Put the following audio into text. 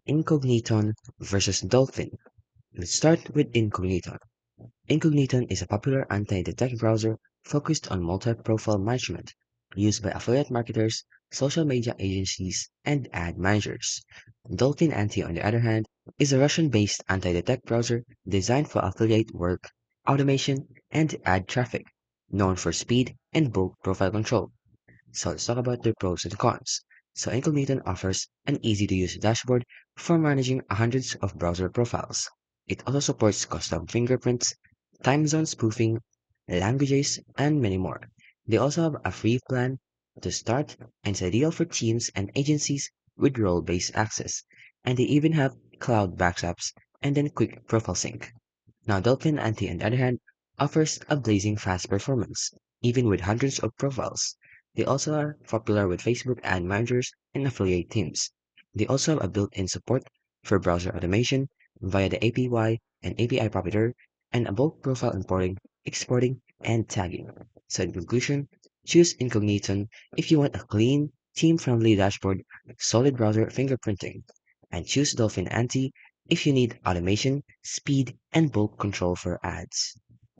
Incogniton versus Dolphin. Let's start with Incogniton. Incogniton is a popular anti-detect browser focused on multi-profile management, used by affiliate marketers, social media agencies, and ad managers. Dolphin Anti, on the other hand, is a Russian-based anti-detect browser designed for affiliate work, automation, and ad traffic, known for speed and bulk profile control. So let's talk about the pros and cons. So Incogniton offers an easy-to-use dashboard for managing hundreds of browser profiles. It also supports custom fingerprints, time zone spoofing, languages, and many more. They also have a free plan to start and it's ideal for teams and agencies with role-based access. And they even have cloud backups and then quick profile sync. Now, Dolphin Anti, on the other hand, offers a blazing fast performance, even with hundreds of profiles. They also are popular with Facebook ad managers and affiliate teams. They also have a built-in support for browser automation via the API and API provider and a bulk profile importing, exporting, and tagging. So in conclusion, choose Incogniton if you want a clean, team-friendly dashboard, solid browser fingerprinting, and choose Dolphin Anti if you need automation, speed, and bulk control for ads.